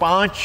5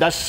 10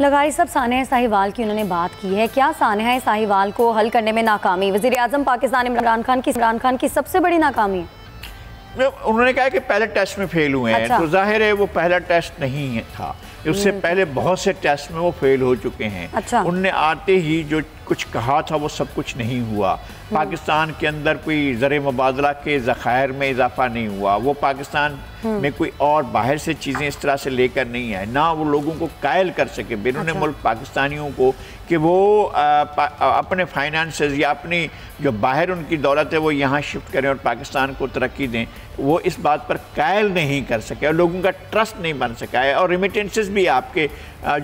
لغاری صاحب، سانحہ ساہیوال کی انہوں نے بات کی ہے، کیا سانحہ ساہیوال کو حل کرنے میں ناکامی وزیر اعظم پاکستان عمران خان کی سب سے بڑی ناکامی ہے؟ انہوں نے کہا کہ پہلے ٹیسٹ میں فیل ہوئے ہیں، تو ظاہر ہے وہ پہلا ٹیسٹ نہیں تھا، اس سے پہلے بہت سے ٹیسٹ میں وہ فیل ہو چکے ہیں۔ ان نے آتے ہی جو کچھ کہا تھا وہ سب کچھ نہیں ہوا۔ پاکستان کے اندر کوئی زر مبادلہ کے ذخائر میں اضافہ نہیں ہوا، وہ پاکستان میں کوئی اور باہر سے چیزیں اس طرح سے لے کر نہیں آئے، نہ وہ لوگوں کو قائل کر سکے بیرون ملک پاکستانیوں کو کہ وہ اپنے فائنانسز یا اپنی جو باہر ان کی دولت ہے وہ یہاں شفٹ کریں اور پاکستان کو ترقی دیں، وہ اس بات پر قائل نہیں کر سکے اور لوگوں کا ٹرسٹ نہیں بن سکا ہے، اور ریمیٹنسز بھی آپ کے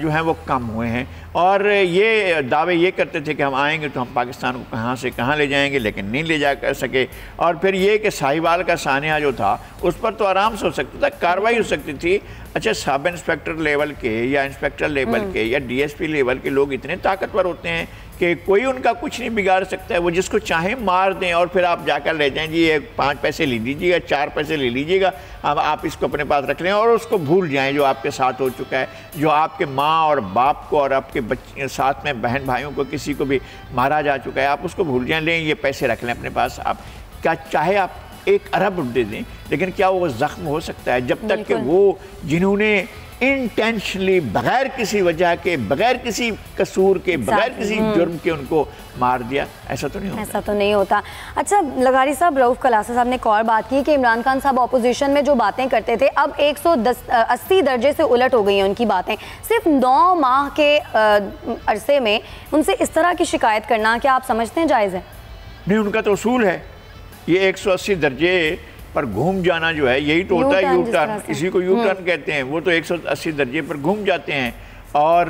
جو ہیں وہ کم ہوئے ہیں، اور یہ دعوے یہ کرتے تھے کہ ہم آئیں گے تو ہم پاکستان کو کہاں سے کہاں لے جائیں گے، لیکن نہیں لے جا کر سکے۔ اور پھر یہ کہ ساہیوال کا سانحہ جو تھا اس پر تو آرام سے ہو سکتا تھا، کارروائی ہو سکتی تھی۔ اچھا، سب انسپیکٹر لیول کے یا انسپیکٹر لیول کے یا ڈی ایس پی لیول کے لوگ اتنے طاقتور ہوتے ہیں کہ کوئی ان کا کچھ نہیں بگاڑ سکتا ہے، وہ جس کو چاہیں مار دیں اور پھر آپ جا کر لے جائیں، جی یہ 5 پیسے لے لیجیے گا، 4 پیسے لے لیجیے گا، اب آپ اس کو اپنے پاس رکھ لیں اور اس کو بھول جائیں جو آپ کے ساتھ ہو چکا ہے، جو آپ کے ماں اور باپ کو اور آپ کے بچے ساتھ میں بہن بھائیوں کو کسی کو بھی مارا جا چکا ہے، آپ اس کو بھول جائیں، لیں یہ پیسے رکھ لیں اپنے پاس۔ آپ کیا چاہے آپ 1 ارب دے دیں، لیکن کیا وہ زخم ہو سکتا ہے جب تک کہ وہ جنہوں نے انٹینشنلی بغیر کسی وجہ کے، بغیر کسی قصور کے، بغیر کسی جرم کے ان کو مار دیا؟ ایسا تو نہیں ہوتا۔ ایسا تو نہیں ہوتا۔ اچھا لغاری صاحب، رؤف کلاسہ صاحب نے ایک اور بات کی کہ عمران خان صاحب اپوزیشن میں جو باتیں کرتے تھے اب 180 درجے سے الٹ ہو گئی ہیں ان کی باتیں، صرف 9 ماہ کے عرصے میں ان سے اس طرح کی شکایت کرنا کیا آپ سمجھتے ہیں جائز ہے؟ نہیں، ان کا تو اصول ہے، یہ 180 درجے پر گھوم جانا جو ہے یہی تو ہوتا ہے یو ٹرن، اسی کو یو ٹرن کہتے ہیں، وہ تو 180 درجے پر گھوم جاتے ہیں۔ اور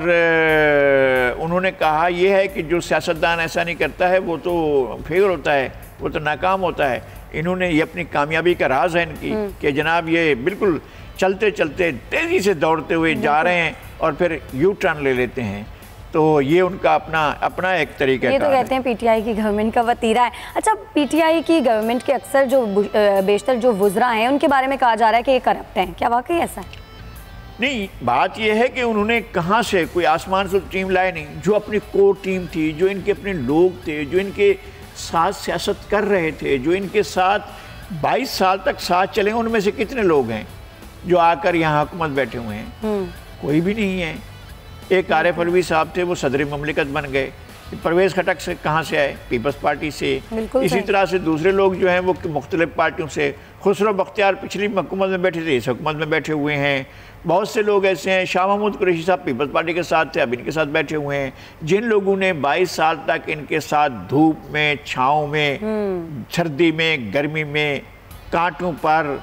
انہوں نے کہا یہ ہے کہ جو سیاستدان ایسا نہیں کرتا ہے وہ تو فیل ہوتا ہے، وہ تو ناکام ہوتا ہے۔ انہوں نے یہ اپنی کامیابی کا راز ہے ان کی کہ جناب یہ بالکل چلتے چلتے تیزی سے دوڑتے ہوئے جا رہے ہیں اور پھر یو ٹرن لے لیتے ہیں، تو یہ ان کا اپنا ایک طریقہ ہے۔ یہ تو کہتے ہیں پی ٹی آئی کی گورنمنٹ کا وتیرہ ہے۔ اچھا، پی ٹی آئی کی گورنمنٹ کے اکثر جو بیشتر جو وزراء ہیں ان کے بارے میں کہا جا رہا ہے کہ یہ کرپٹ ہیں، کیا واقعی ایسا ہے؟ نہیں، بات یہ ہے کہ انہوں نے کہاں سے کوئی آسمان سے ٹیم لائے نہیں، جو اپنی کور ٹیم تھی، جو ان کے اپنے لوگ تھے، جو ان کے ساتھ سیاست کر رہے تھے، جو ان کے ساتھ 22 سال تک ساتھ چلے، ان میں سے کتنے لوگ ہیں جو آ کر یہاں حکومت بیٹھے ہوئے ہیں؟ کوئی بھی نہیں ہے۔ ایک عارف علوی صاحب تھے، وہ صدر مملکت بن گئے، پرویز خٹک سے کہاں سے آئے؟ پیپلز پارٹی سے۔ اسی طرح سے دوسرے لوگ جو ہیں وہ مختلف پارٹیوں سے، خسرو بختیار پچھلی حکومت میں بیٹھے تھے، اس حکومت میں بیٹھے ہوئے ہیں۔ بہت سے لوگ ایسے ہیں، شاہ محمود قریشی صاحب پیپلز پارٹی کے ساتھ تھے، اب ان کے ساتھ بیٹھے ہوئے ہیں، جن لوگوں نے 22 سال تک ان کے ساتھ دھوپ میں، چھاؤں میں، سردی میں، گرمی میں، کانٹوں پر،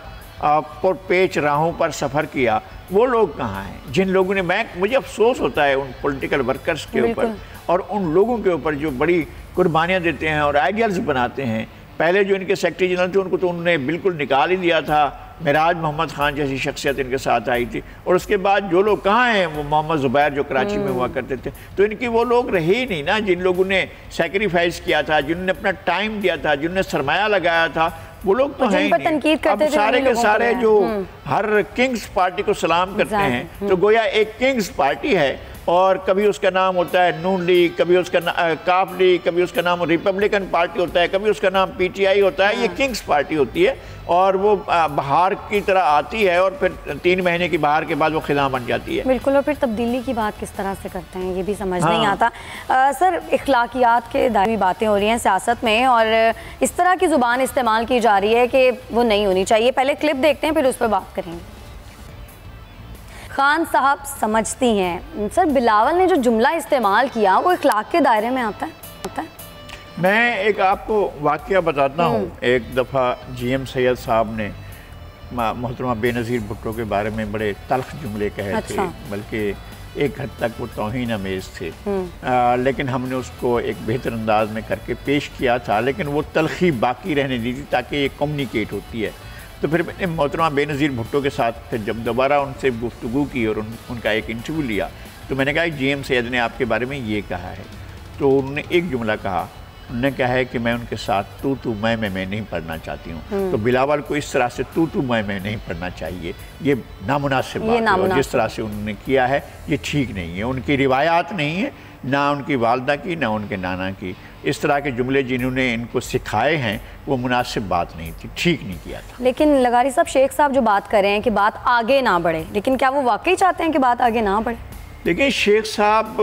پیچ راہوں پر سفر کیا، وہ لوگ کہاں ہیں؟ جن لوگوں نے مجھے افسوس ہوتا ہے ان پولیٹیکل ورکرز کے اوپر اور ان لوگوں کے اوپر جو بڑی قربانیاں دیتے ہیں اور آئیڈیلز بناتے ہیں۔ پہلے جو ان کے سیکرٹری جنرل تھے ان کو تو انہوں نے بالکل نکال ہی دیا تھا، معراج محمد خان جیسی شخصیت ان کے ساتھ آئی تھی، اور اس کے بعد جو لوگ کہاں ہیں؟ وہ محمد زبیر جو کراچی میں ہوا کرتے تھے، تو ان کی وہ لوگ رہے ہی نہیں نا، جن لوگوں نے سیکریفائز کیا تھا، جنہوں نے اپنا ٹائم دیا تھا، جنہوں نے سرمایہ لگایا تھا، وہ لوگ تو ہیں ہی نہیں۔ اب سارے کے سارے جو ہر کنگز پارٹی کو سلام کرتے ہیں تو گویا ایک کنگز پارٹی ہے، اور کبھی اس کا نام ہوتا ہے نون لیگ، کبھی اس کا کاف لیگ، کبھی اس کا نام ریپبلکن پارٹی ہوتا ہے، کبھی اس کا نام پی ٹی آئی ہوتا ہے۔ یہ کنگز پارٹی ہوتی ہے اور وہ بہار کی طرح آتی ہے اور پھر 3 مہینے کی بہار کے بعد وہ خزاں بن جاتی ہے۔ بالکل، اور پھر تبدیلی کی بات کس طرح سے کرتے ہیں یہ بھی سمجھ نہیں آتا۔ سر، اخلاقیات کے دائمی باتیں ہو رہی ہیں سیاست میں اور اس طرح کی زبان استعمال کی جا رہی ہے کہ وہ نہیں ہونی چاہیے۔ پہلے کلپ دیکھتے ہیں پھر اس پر بات کریں گے۔ خان صاحب سمجھتی ہیں، سر بلاول نے جو جملہ استعمال کیا وہ اخلاق کے دائرے میں آتا ہے؟ میں ایک آپ کو واقعہ بتاتا ہوں۔ ایک دفعہ جی ایم سید صاحب نے محترمہ بے نظیر بھٹو کے بارے میں بڑے تلخ جملے کہے تھے، بلکہ ایک حد تک وہ توہین آمیز تھے، لیکن ہم نے اس کو ایک بہتر انداز میں کر کے پیش کیا تھا، لیکن وہ تلخی باقی رہنے دی تھی تاکہ یہ کمیونیکیٹ ہوتی ہے۔ تو پھر میں نے محترمہ بے نظیر بھٹو کے ساتھ پھر جب دوبارہ ان سے گفتگو کی اور ان کا ایک انٹرویو لیا تو میں نے کہا جی ایم سید نے آپ کے بارے میں یہ کہا ہے، تو انہوں نے ایک جملہ کہا انہوں نے کہا ہے کہ میں ان کے ساتھ تو میں نہیں پڑھنا چاہتی ہوں. تو بلاول کو اس طرح سے تو میں نہیں پڑھنا چاہیے. یہ نامناسب بات ہے اور جس طرح سے انہوں نے کیا ہے یہ ٹھیک نہیں ہے. ان کی روایات نہیں ہے، نہ ان کی والدہ کی نہ ان کے نانا کی. اس طرح کے جملے جنہوں نے ان کو سکھائے ہیں وہ مناسب بات نہیں تھی، ٹھیک نہیں کیا تھا. لیکن لغاری صاحب، شیخ صاحب جو بات کر رہے ہیں کہ بات آگے نہ بڑھے، لیکن کیا وہ واقعی چاہتے ہیں کہ بات آگے نہ بڑھے؟ لیکن شیخ صاحب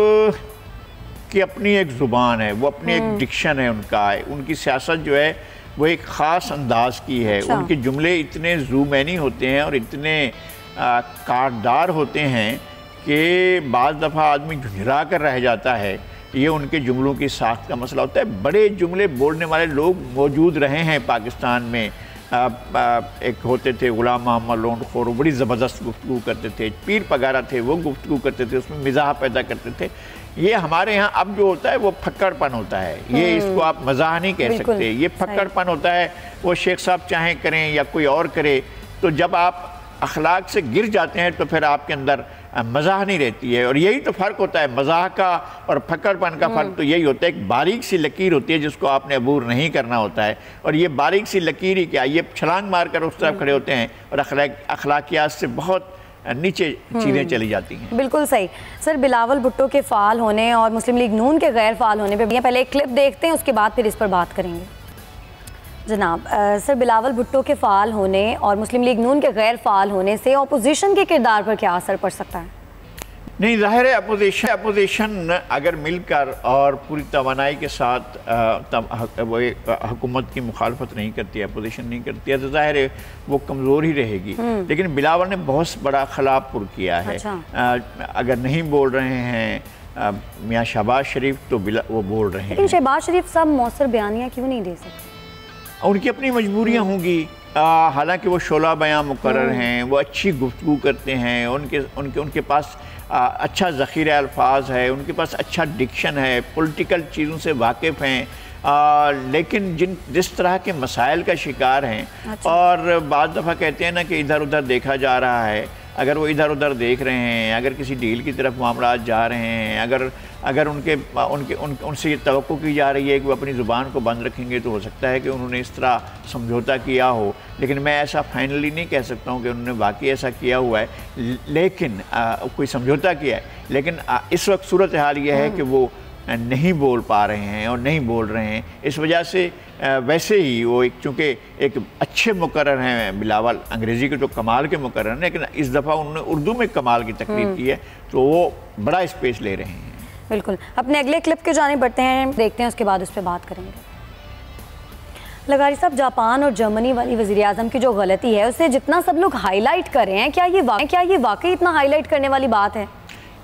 کی اپنی ایک زبان ہے، وہ اپنی ایک ڈکشن ہے ان کا. ان کی سیاست جو ہے وہ ایک خاص انداز کی ہے. ان کے جملے اتنے زومینی ہوتے ہیں اور اتنے کارڈار ہوتے ہیں کہ بعض دفعہ آدمی جھنجھلا کر رہ جاتا ہے. یہ ان کے جملوں کی ساخت کا مسئلہ ہوتا ہے. بڑے جملے بولنے والے لوگ موجود رہے ہیں پاکستان میں. ایک ہوتے تھے غلام محمد لونڈ خور، وہ بڑی زبردست گفتگو کرتے تھے. پیر پگارا تھے، وہ گفتگو کرتے تھے، اس میں مزاح پیدا کرتے تھے. یہ ہمارے ہاں اب جو ہوتا ہے وہ پھکڑ پن ہوتا ہے. یہ اس کو آپ مزاح نہیں کہہ سکتے، یہ پھکڑ پن ہوتا ہے. وہ شیخ صاحب چاہیں کریں یا کوئی اور کرے، تو جب آپ اخلاق سے گر جاتے ہیں تو پھر آپ کے اندر مزاح نہیں رہتی ہے. اور یہی تو فرق ہوتا ہے مزاح کا اور پھکڑ پن کا. فرق تو یہی ہوتا ہے، ایک باریک سی لکیر ہوتی ہے جس کو آپ نے عبور نہیں کرنا ہوتا ہے. اور یہ باریک سی لکیر ہی کیا، یہ چھلانگ مار کر اس طرف کھڑے ہوتے ہیں اور اخلاقیات سے بہت نیچے چیزیں چلی جاتی ہیں. بالکل صحیح. سر، بلاول بھٹو کے فعال ہونے اور مسلم لیگ نون کے غیر فعال ہونے پہ پہلے ایک کلپ دیکھتے ہیں، اس کے بعد پھر اس پر بات کریں گے. جناب سر، بلاول بھٹو کے فعال ہونے اور مسلم لیگ نون کے غیر فعال ہونے سے اپوزیشن کے کردار پر کیا اثر پڑ سکتا ہے؟ نہیں، ظاہر ہے اپوزیشن اگر مل کر اور پوری توانائی کے ساتھ حکومت کی مخالفت نہیں کرتی ہے، اپوزیشن نہیں کرتی ہے، تو ظاہر ہے وہ کمزور ہی رہے گی. لیکن بلاول نے بہت بڑا خلا پر کیا ہے. اگر نہیں بول رہے ہیں میاں شہباز شریف تو وہ بول رہے ہیں. لیکن شہباز شریف صاحب مؤثر بیانیاں کیوں نہیں دے سکتے؟ ان کی اپنی مجبوریاں ہوں گی. حالانکہ وہ شعلہ بیاں مقرر ہیں، وہ اچھی گفتگو کرتے ہیں، ان کے پاس اچھا ذخیرہ الفاظ ہے، ان کے پاس اچھا ڈکشن ہے، پولیٹیکل چیزوں سے واقف ہیں. لیکن جس طرح کے مسائل کا شکار ہیں اور بعض دفعہ کہتے ہیں نا کہ ادھر ادھر دیکھا جا رہا ہے. اگر وہ ادھر ادھر دیکھ رہے ہیں، اگر کسی ڈیل کی طرف معاملات جا رہے ہیں، اگر ان سے یہ توقع کی جا رہی ہے کہ وہ اپنی زبان کو بند رکھیں گے، تو ہو سکتا ہے کہ انہوں نے اس طرح سمجھوتا کیا ہو. لیکن میں ایسا فائنلی نہیں کہہ سکتا ہوں کہ انہوں نے واقعی ایسا کیا ہوا ہے، لیکن کوئی سمجھوتا کیا ہے. لیکن اس وقت صورتحال یہ ہے کہ وہ نہیں بول پا رہے ہیں اور نہیں بول رہے ہیں. اس وجہ سے ویسے ہی وہ چونکہ ایک اچھے مقرر ہیں بلاول، انگریزی کے تو کمال کے مقرر ہیں، لیکن اس دفعہ انہوں نے اردو میں کمال کی تقریر کی ہے، تو وہ بڑا اسپیس لے رہے ہیں. بالکل. اپنے اگلے کلپ کے جانب بڑھتے ہیں، دیکھتے ہیں، اس کے بعد اس پہ بات کریں گے. لغاری صاحب، جاپان اور جرمنی والی وزیراعظم کی جو غلطی ہے اسے جتنا سب لوگ ہائی لائٹ کر رہے ہیں، کیا یہ واقعی اتنا ہائی لائٹ کرنے والی بات ہے؟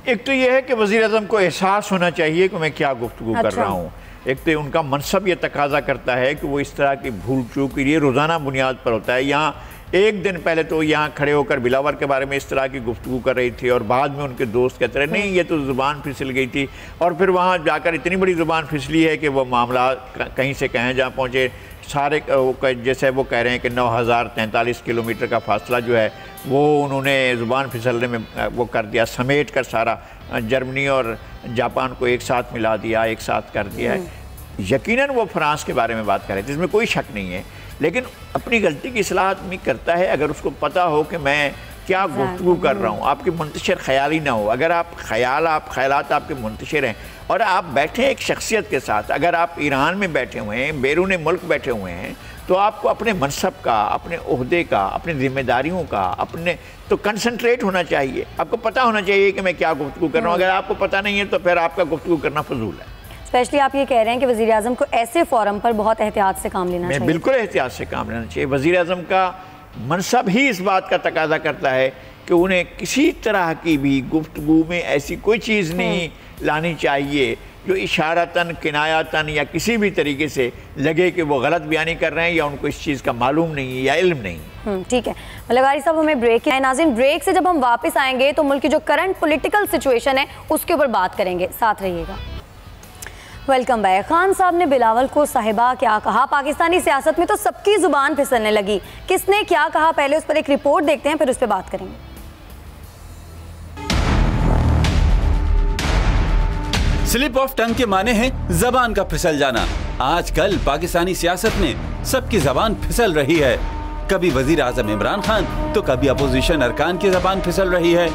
ایک تو یہ ہے کہ وزیراعظم کو احساس ہونا چاہیے کہ میں کیا گفتگو کر رہا ہوں. ایک تو ان کا منصب یہ تقاضا کرتا ہے کہ وہ اس طرح کی بھول چوک یہ روزانہ بنیاد پر ہوتا ہے. یہاں ایک دن پہلے تو یہاں کھڑے ہو کر بلاول کے بارے میں اس طرح کی گفتگو کر رہی تھی اور بعد میں ان کے دوست کہتے رہے نہیں یہ تو زبان پھسل گئی تھی، اور پھر وہاں جا کر اتنی بڑی زبان پھسلی ہے کہ وہ معاملات کہیں سے کہیں جا پہنچے. سارے جیسے وہ کہہ رہے ہیں کہ 9043 کلومیٹر کا فاصلہ جو ہے وہ انہوں نے زبان پھسلنے میں وہ کر دیا، سمیٹ کر سارا جرمنی اور جاپان کو ایک ساتھ ملا دیا، ایک ساتھ کر دیا ہے. یقیناً وہ فرانس کے بارے میں بات کر رہے تھے، اس میں کوئی شک نہیں ہے. لیکن اپنی غلطی کی اصلاح آدمی کرتا ہے اگر اس کو پتہ ہو کہ میں کیا گفتگو کر رہا ہوں. آپ کی منتشر خیال ہی نہ ہو. اگر خیالات آپ کے منتشر ہیں اور آپ بیٹھے ایک شخصیت کے ساتھ، اگر آپ ایران میں بیٹھے ہوئے ہیں، بیرون ملک بیٹھے ہوئے ہیں، تو آپ کو اپنے منصب کا، اپنے عہدے کا، اپنی ذمہ داریوں کا تو کنسنٹریٹ ہونا چاہیے. آپ کو پتہ ہونا چاہیے کہ میں کیا گفتگو کر رہا ہوں. اگر آپ کو پتہ نہیں ہے تو پھر آپ کا گفتگو کرنا فضول ہے. اسپیشلی آپ یہ کہہ رہے ہیں کہ وزیراعظم کو ایسے فورم پر بہت احتیاط سے کام لینا چاہیے. بالکل احتیاط سے کام لینا چاہیے. وزیراعظم کا منصب ہی اس بات کا تقاضا کرتا ہے کہ انہیں کسی طرح کی بھی گفتگو میں ایسی کوئی چیز نہیں لانی چاہیے جو اشارتاً، کنایاتاً یا کسی بھی طریقے سے لگے کہ وہ غلط بیانی کر رہے ہیں یا ان کو اس چیز کا معلوم نہیں ہے یا علم نہیں. ٹھیک ہے لغاری صاحب، ہمیں بریک ہے. ناظرین، بریک سے جب ہم واپس آئیں گے تو ملک کی جو کرنٹ پولیٹیکل سچویشن ہے اس کے اوپر بات کریں گے. ساتھ رہیے گا. Welcome back. خان صاحب نے بلاول کو صاحبہ کیا کہا؟ پاکستانی سیاست میں تو سب کی زبان پھسلنے لگی. کس نے کیا کہا؟ پہلے اس پر ایک رپورٹ دیکھتے ہیں، پھر اس پہ بات کریں گے. سلپ آف ٹنگ کے معنی ہیں زبان کا پھسل جانا. آج کل پاکستانی سیاست میں سب کی زبان پھسل رہی ہے، کبھی وزیر اعظم عمران خان تو کبھی اپوزیشن ارکان کی زبان پھسل رہی ہے۔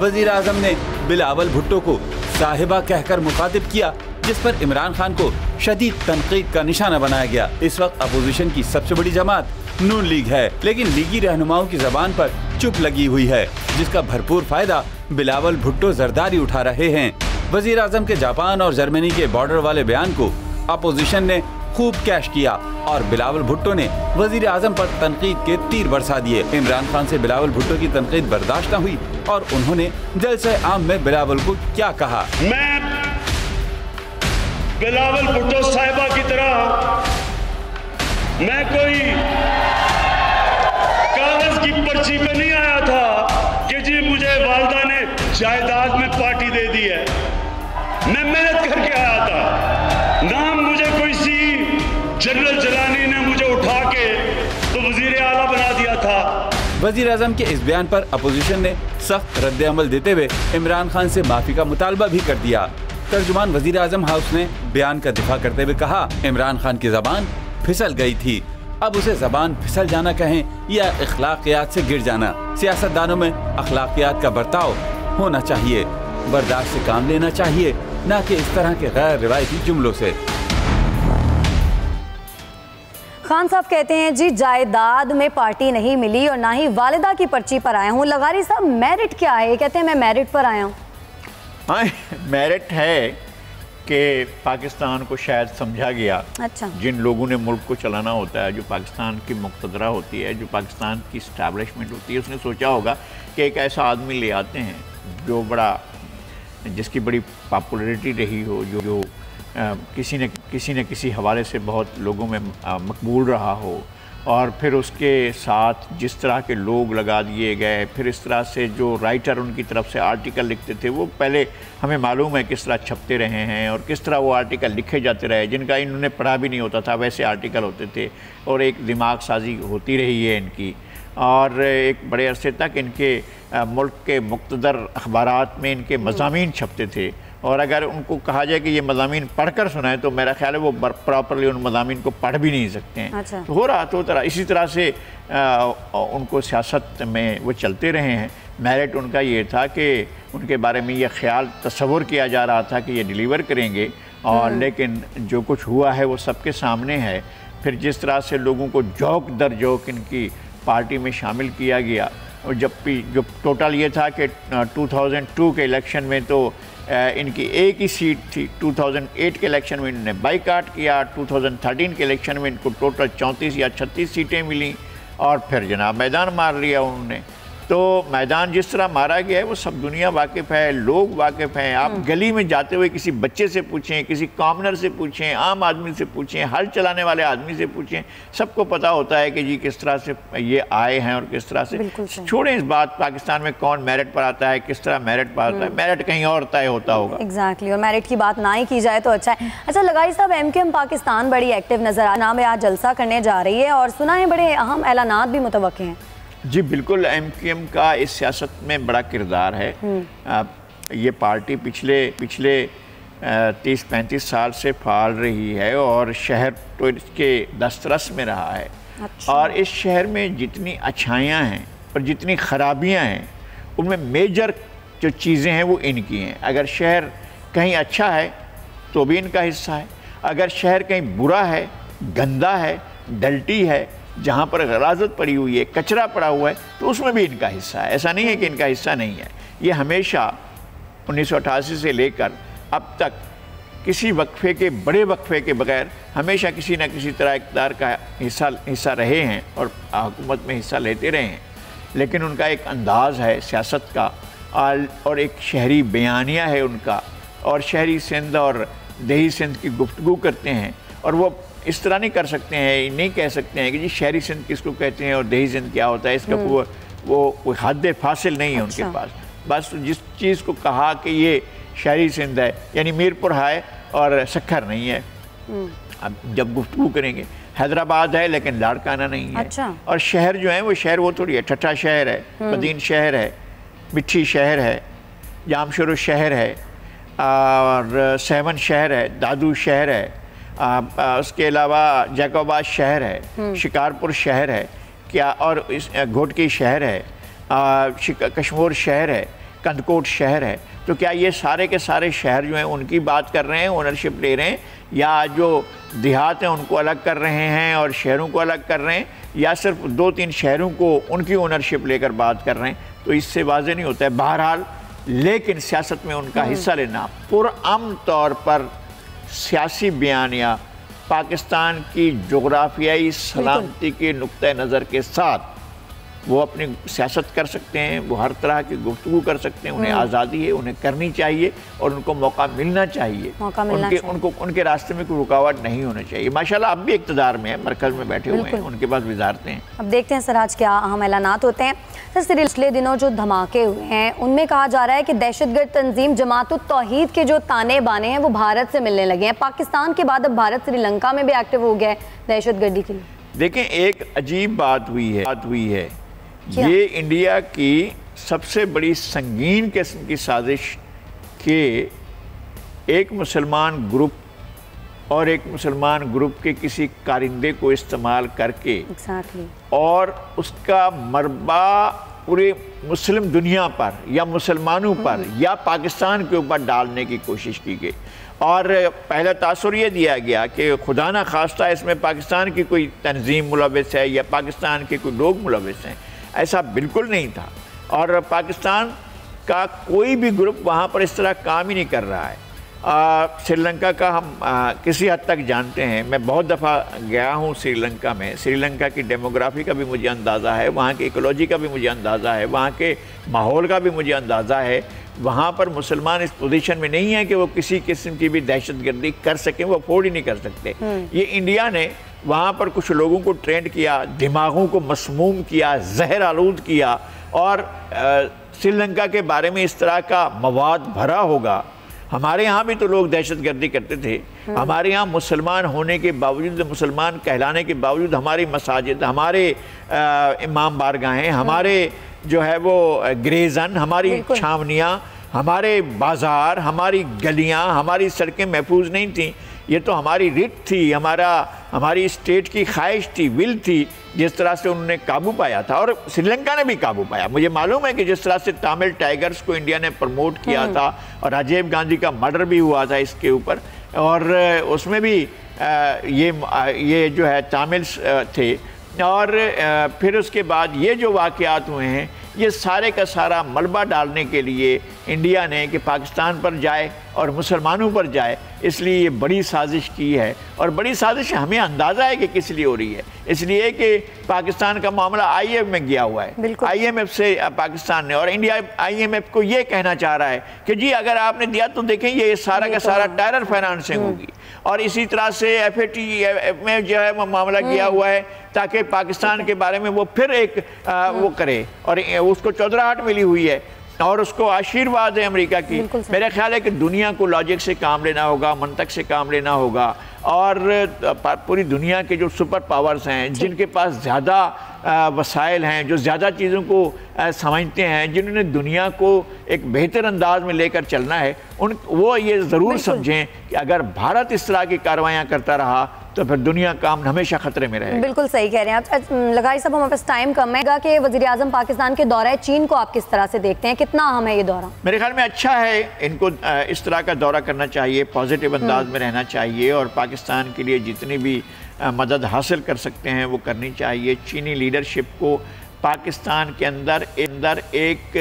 وزیر اعظم نے بلاول بھٹو کو صاحبہ کہہ کر مخاطب کیا، جس پر عمران خان کو شدید تنقید کا نشانہ بنایا گیا۔ اس وقت اپوزیشن کی سب سے بڑی جماعت نون لیگ ہے، لیکن لیگی رہنماؤں کی زبان پر چپ لگی ہوئی ہے، جس کا بھرپور فائدہ بلاول بھٹو زرداری اٹھا رہے ہیں۔ وزیر اعظم کے جاپان اور جرمنی کے بارڈر والے بیان کو اپوزیشن نے خوب کیش کیا اور بلاول بھٹو نے وزیر اعظم پر تنقید کے تیر برسا دیے۔ عمران خان سے بلاول بھٹو کی تنقید برداشت نہ ہوئی اور انہوں نے جلسہ عام میں بلاول کو کیا کہا۔ میں بلاول بھٹو صاحبہ کی طرح میں کوئی کاغذ کی پرچی پہ نہیں آیا تھا کہ جی مجھے والدہ نے جائیداد میں پارٹی دے دی ہے۔ میں محنت کر کے آیا تھا، نام مجھے کوئی سی جنرل جلانی نے مجھے اٹھا کے تو وزیر اعلیٰ بنا دیا تھا۔ وزیر اعظم کے اس بیان پر اپوزیشن نے سخت رد عمل دیتے ہوئے عمران خان سے معافی کا مطالبہ بھی کر دیا۔ ترجمان وزیر اعظم ہاؤس نے بیان کا دفاع کرتے ہوئے کہا، عمران خان کی زبان پھسل گئی تھی، اب اسے زبان پھسل جانا کہیں یا اخلاقیات سے گر جانا۔ سیاست دانوں میں اخلاقیات کا برتاؤ ہونا چاہیے، برداشت سے کام لینا چاہیے، نہ کہ اس طرح کے غیر روایتی جملوں سے۔ خان صاحب کہتے ہیں جی جائیداد میں پارٹی نہیں ملی اور نہ ہی والدہ کی پرچی پر آیا ہوں۔ لغاری صاحب میرٹ کیا ہے؟ یہ کہتے ہیں میں میرٹ پر آیا ہوں۔ ہاں میرٹ ہے کہ پاکستان کو شاید سمجھا گیا، اچھا، جن لوگوں نے ملک کو چلانا ہوتا ہے، جو پاکستان کی مقتدرہ ہوتی ہے، جو پاکستان کی اسٹیبلشمنٹ ہوتی ہے، اس نے سوچا ہوگا کہ ایک ایسا آدمی لے آتے ہیں جو جس کی بڑی پاپولیرٹی رہی ہو، جو کسی نہ کسی حوالے سے بہت لوگوں میں مقبول رہا ہو، اور پھر اس کے ساتھ جس طرح کے لوگ لگا دیے گئے، پھر اس طرح سے جو رائٹر ان کی طرف سے آرٹیکل لکھتے تھے، وہ پہلے ہمیں معلوم ہے کس طرح چھپتے رہے ہیں اور کس طرح وہ آرٹیکل لکھے جاتے رہے، جن کا انہوں نے پڑھا بھی نہیں ہوتا تھا، ویسے آرٹیکل ہوتے تھے، اور ایک دماغ سازی ہوتی رہی ہے ان کی، اور ایک بڑے عرصے تک ان کے ملک کے مقتدر اخبارات میں ان کے مضامین چھپتے تھے، اور اگر ان کو کہا جائے کہ یہ مضامین پڑھ کر سنائیں تو میرا خیال ہے وہ پراپرلی ان مضامین کو پڑھ بھی نہیں سکتے ہیں۔ ہو رہا تو اسی طرح سے ان کو سیاست میں وہ چلتے رہے ہیں۔ میرٹ ان کا یہ تھا کہ ان کے بارے میں یہ خیال تصور کیا جا رہا تھا کہ یہ ڈیلیور کریں گے، اور لیکن جو کچھ ہوا ہے وہ سب کے سامنے ہے۔ پھر جس طرح سے لوگوں کو جوک در جوک ان کی پارٹی میں شامل کیا گیا، اور جو ٹوٹل یہ تھا کہ 2002 کے الیکشن میں تو ان کی ایک ہی سیٹ تھی، 2008 کے الیکشن میں انہوں نے بائیکاٹ کیا، 2013 کے الیکشن میں ان کو ٹوٹل 34 یا 36 سیٹیں ملیں، اور پھر جناب میدان مار لیا انہوں نے۔ تو میدان جس طرح مارا گیا ہے وہ سب دنیا واقف ہے، لوگ واقف ہیں۔ آپ گلی میں جاتے ہوئے کسی بچے سے پوچھیں، کسی کامنر سے پوچھیں، عام آدمی سے پوچھیں، ہل چلانے والے آدمی سے پوچھیں، سب کو پتہ ہوتا ہے کہ جی کس طرح سے یہ آئے ہیں اور کس طرح سے۔ چھوڑیں اس بات پاکستان میں کون میرٹ پر آتا ہے، کس طرح میرٹ پر آتا ہے، میرٹ کہیں اور طے ہوتا ہوگا۔ ایگزیکٹلی، اور میرٹ کی بات نہ ہی کی جائے تو اچھا ہے۔ اچھا لغاری صاحب، ایم پاکستان بڑی ایکٹیو نظر آج جلسہ کرنے جا رہی ہے، اور سنا ہے بڑے اہم اعلانات بھی متوقع ہیں۔ جی بالکل، ایم کا اس سیاست میں بڑا کردار ہے۔ یہ پارٹی پچھلے 30-35 سال سے پھال رہی ہے، اور شہر تو اس کے دسترس میں رہا ہے، اور اس شہر میں جتنی اچھائیاں ہیں اور جتنی خرابیاں ہیں، ان میں میجر جو چیزیں ہیں وہ ان کی ہیں۔ اگر شہر کہیں اچھا ہے تو بھی ان کا حصہ ہے، اگر شہر کہیں برا ہے، گندا ہے، ڈلٹی ہے، جہاں پر غلاظت پڑی ہوئی ہے، کچرا پڑا ہوا ہے، تو اس میں بھی ان کا حصہ ہے۔ ایسا نہیں ہے کہ ان کا حصہ نہیں ہے۔ یہ ہمیشہ 1988 سے لے کر اب تک کسی بڑے وقفے کے بغیر ہمیشہ کسی نہ کسی طرح اقتدار کا حصہ رہے ہیں اور حکومت میں حصہ لیتے رہے ہیں، لیکن ان کا ایک انداز ہے سیاست کا، اور ایک شہری بیانیہ ہے ان کا، اور شہری سندھ اور دیہی سندھ کی گفتگو کرتے ہیں، اور وہ اس طرح نہیں کر سکتے ہیں، نہیں کہہ سکتے ہیں کہ جی شہری سندھ کس کو کہتے ہیں اور دیہی سندھ کیا ہوتا ہے۔ اس کا وہ کوئی حد فاصل نہیں ہے ان کے پاس۔ بس جس چیز کو کہا کہ یہ شہری سندھ ہے، یعنی میرپور ہے اور سکھر نہیں ہے۔ اب جب گفتگو کریں گے، حیدرآباد ہے لیکن لاڑکانہ نہیں ہے، اور شہر جو ہیں وہ تھوڑی ہے، ٹھٹھا شہر ہے، مدین شہر ہے، مٹھی شہر ہے، جامشورو شہر ہے، اور سیون شہر ہے، دادو شہر ہے، اس کے علاوہ جیکوباد شہر ہے، شکارپور شہر ہے کیا، اور گھوٹکی شہر ہے، کشمور شہر ہے، کندکوٹ شہر ہے، تو کیا یہ سارے کے سارے شہر جو ہیں ان کی بات کر رہے ہیں، اونرشپ لے رہے ہیں، یا جو دیہات ہیں ان کو الگ کر رہے ہیں اور شہروں کو الگ کر رہے ہیں، یا صرف 2-3 شہروں کو ان کی اونرشپ لے کر بات کر رہے ہیں؟ تو اس سے واضح نہیں ہوتا ہے بہرحال. لیکن سیاست میں ان کا حصہ لینا پرامن طور پر سیاسی بیانیہ پاکستان کی جغرافیائی سلامتی کے نقطہ نظر کے ساتھ وہ اپنی سیاست کر سکتے ہیں، وہ ہر طرح کی گفتگو کر سکتے ہیں، انہیں آزادی ہے، انہیں کرنی چاہیے اور ان کو موقع ملنا چاہیے، ان کے راستے میں کوئی رکاوٹ نہیں ہونا چاہیے. ماشاءاللہ اب بھی اقتدار میں ہیں، مرکز میں بیٹھے ہوئے ہیں، ان کے پاس وزارتیں ہیں. اب دیکھتے ہیں سر آج کیا اہم اعلانات ہوتے ہیں. سر پچھلے دنوں جو دھماکے ہوئے ہیں ان میں کہا جا رہا ہے کہ دہشت گرد تنظیم جماعت التوحید کے جو تانے بانے ہیں وہ بھارت سے ملنے لگے ہیں. پاکستان کے بعد اب بھارت سری لنکا میں بھی ایکٹیو ہو گیا ہے دہشت گردی کے لیے. دیکھیں ایک عجیب بات ہوئی ہے یہ انڈیا کی سب سے بڑی سنگین قسم کی سازش کہ ایک مسلمان گروپ اور ایک مسلمان گروپ کے کسی کارندے کو استعمال کر کے اور اس کا مربع پورے مسلم دنیا پر یا مسلمانوں پر یا پاکستان کے اوپر ڈالنے کی کوشش کی گئی. اور پہلا تاثر یہ دیا گیا کہ خدا نہ خواستہ اس میں پاکستان کی کوئی تنظیم ملوث ہے یا پاکستان کے کوئی لوگ ملوث ہیں. ایسا بالکل نہیں تھا اور پاکستان کا کوئی بھی گروپ وہاں پر اس طرح کام ہی نہیں کر رہا ہے. سری لنکا کا ہم کسی حد تک جانتے ہیں، میں بہت دفعہ گیا ہوں سری لنکا میں. سری لنکا کی ڈیموگرافی کا بھی مجھے اندازہ ہے، وہاں کی ایکولوجی کا بھی مجھے اندازہ ہے، وہاں کے ماحول کا بھی مجھے اندازہ ہے. وہاں پر مسلمان اس پوزیشن میں نہیں ہیں کہ وہ کسی قسم کی بھی دہشت گردی کر سکیں، وہ افورڈ ہی نہیں کر سکتے. یہ انڈیا نے وہاں پر کچھ لوگوں کو ٹرینڈ کیا، دماغوں کو مسموم کیا، زہر آلود کیا، اور سری لنکا کے بارے میں اس طرح کا مواد بھرا ہوگا. ہمارے ہاں بھی تو لوگ دہشت گردی کرتے تھے. ہمارے ہاں مسلمان ہونے کے باوجود، مسلمان کہلانے کے باوجود ہماری مساجد، ہمارے امام بارگاہیں، ہمارے جو ہے وہ گریزن، ہماری چھاونیاں، ہمارے بازار، ہماری گلیاں، ہماری سڑکیں محفوظ نہیں تھیں. یہ تو ہماری رٹ تھی، ہماری اسٹیٹ کی خواہش تھی، ول تھی، جس طرح سے انہوں نے قابو پایا تھا. اور سری لنکا نے بھی قابو پایا. مجھے معلوم ہے کہ جس طرح سے تامل ٹائیگرز کو انڈیا نے پروموٹ کیا تھا اور راجیو گاندھی کا مرڈر بھی ہوا تھا اس کے اوپر، اور اس میں بھی یہ جو ہے تاملز تھے. اور پھر اس کے بعد یہ جو واقعات ہوئے ہیں یہ سارے کا سارا ملبہ ڈالنے کے لیے انڈیا نے کہ پاکستان پر جائے اور مسلمانوں پر جائے، اس لیے یہ بڑی سازش کی ہے. اور بڑی سازش ہمیں اندازہ ہے کہ کس لیے ہو رہی ہے. اس لیے کہ پاکستان کا معاملہ آئی ایم ایف میں گیا ہوا ہے. آئی ایم ایف سے پاکستان نے، اور انڈیا آئی ایم ایف کو یہ کہنا چاہ رہا ہے کہ جی اگر آپ نے دیا تو دیکھیں یہ سارا کا سارا ٹیرر فائنانسنگ ہوگی. اور اسی طرح سے ایف اے ٹی میں جو ہے وہ معاملہ کیا ہوا ہے تاکہ پاکستان کے بارے میں وہ پھر ایک وہ کرے، اور اس کو چودراہٹ ملی ہوئی ہے اور اس کو آشیرواد ہے امریکہ کی. میرا خیال ہے کہ دنیا کو لاجک سے کام لینا ہوگا، منطق سے کام لینا ہوگا، اور پوری دنیا کے جو سپر پاورز ہیں، جن کے پاس زیادہ وسائل ہیں، جو زیادہ چیزوں کو سمجھتے ہیں، جنہوں نے دنیا کو ایک بہتر انداز میں لے کر چلنا ہے، وہ یہ ضرور سمجھیں کہ اگر بھارت اس طرح کی کاروائیاں کرتا رہا تو پھر دنیا کا امن ہمیشہ خطرے میں رہے گا. بالکل صحیح کہہ رہے ہیں آپ. لغاری صاحب ہمارے پاس ٹائم کم ہے گا کہ وزیراعظم پاکستان کے دورہ چین کو آپ کس طرح سے دیکھتے ہیں؟ کتنا اہم ہے یہ دورہ؟ میرے خیال میں اچھا ہے، ان کو اس طرح کا دورہ کرنا چاہیے، پازیٹیو انداز میں رہنا چاہیے، اور پاکستان کے لیے جتنی بھی مدد حاصل کر سکتے ہیں وہ کرنی چاہیے. چینی لیڈرشپ کو پاکستان کے اندر ایک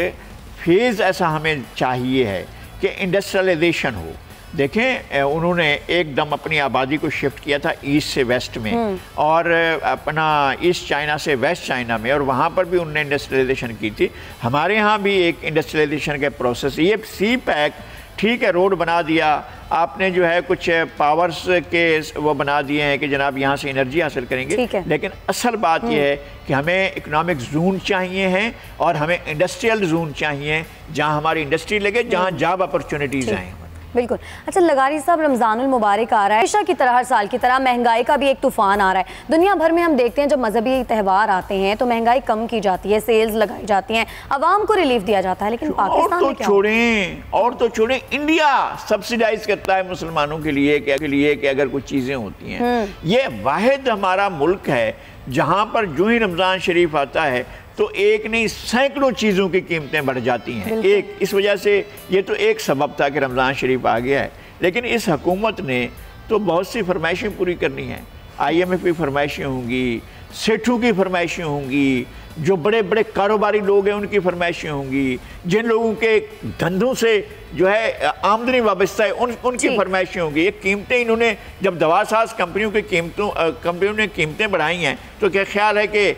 فیز ایسا ہمیں چاہیے ہے کہ انڈسٹریلائزیشن ہو. دیکھیں انہوں نے ایک دم اپنی آبادی کو شفٹ کیا تھا ایسٹ سے ویسٹ میں، اور اپنا ایسٹ چائنا سے ویسٹ چائنا میں، اور وہاں پر بھی انہوں نے انڈسٹریلائزیشن کی تھی. ہمارے ہاں بھی ایک انڈسٹریلائزیشن کا پروسیس. یہ سی پیک ٹھیک ہے، روڈ بنا دیا آپ نے، جو ہے کچھ پاورز کے وہ بنا دیے ہیں کہ جناب یہاں سے انرجی حاصل کریں گے، لیکن اصل بات یہ ہے کہ ہمیں اکنامک زون چاہیے ہیں اور ہمیں انڈسٹریل زون چاہیے جہاں ہماری انڈسٹری لگے، جہاں جاب اپرچونٹیز آئیں. بالکل. اچھا لغاری صاحب, رمضان المبارک آ رہا ہے, ہمیشہ کی طرح ہر سال کی طرح مہنگائی کا بھی ایک طوفان آ رہا ہے. دنیا بھر میں ہم دیکھتے ہیں جب مذہبی تہوار آتے ہیں تو مہنگائی کم کی جاتی ہے, سیلز لگائی جاتی ہیں, عوام کو ریلیف دیا جاتا ہے, لیکن پاکستان میں کیا اور تو چھوڑیں انڈیا سبسیڈائز کرتا ہے مسلمانوں کے لیے کہ اگر کچھ چیزیں ہوتی ہیں. یہ واحد ہمارا ملک ہے جہاں پر جو ہی رمضان شریف آتا ہے تو ایک نہیں سینکڑوں چیزوں کی قیمتیں بڑھ جاتی ہیں. اس وجہ سے یہ تو ایک سبب تھا کہ رمضان شریف آ گیا ہے, لیکن اس حکومت نے تو بہت سی فرمائشیں پوری کرنی ہیں. IMF کی فرمائشیں ہوں گی, سیٹھوں کی فرمائشیں ہوں گی, جو بڑے بڑے کاروباری لوگ ہیں ان کی فرمائشیں ہوں گی, جن لوگوں کے دھندوں سے جو ہے آمدنی وابستہ ہے ان کی فرمائشیں ہوں گی. یہ قیمتیں انہوں نے جب دوا ساز کمپنیوں نے قیمتیں بڑھائی ہیں تو کیا خیال ہے کہ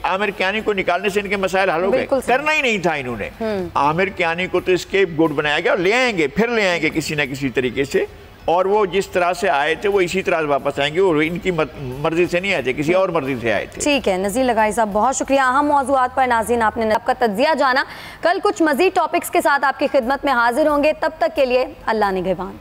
عامر کیانی کو نکالنے سے ان کے مسائل حل ہو گئے؟ کرنا ہی نہیں تھا انہوں نے. عامر کیانی کو تو اسکیپ گوٹ بنایا گیا, اور لے آئیں گے, پھر لے آئیں گے کسی نہ کسی طریقے سے, اور وہ جس طرح سے آئے تھے وہ اسی طرح واپس آئیں گے, اور ان کی مرضی سے نہیں آئے تھے, کسی اور مرضی سے آئے تھے. ٹھیک ہے نذیر لغاری صاحب, بہت شکریہ. اہم موضوعات پر ناظرین آپ نے آپ کا تجزیہ جانا. کل کچھ مزید ٹاپکس کے ساتھ آپ کی خدمت میں حاضر ہوں گے, تب تک کے لیے اللہ نگہبان.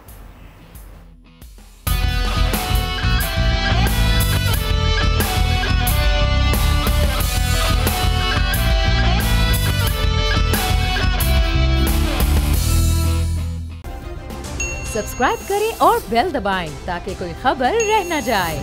سبسکرائب کریں اور بیل دبائیں تاکہ کوئی خبر رہ نہ جائے.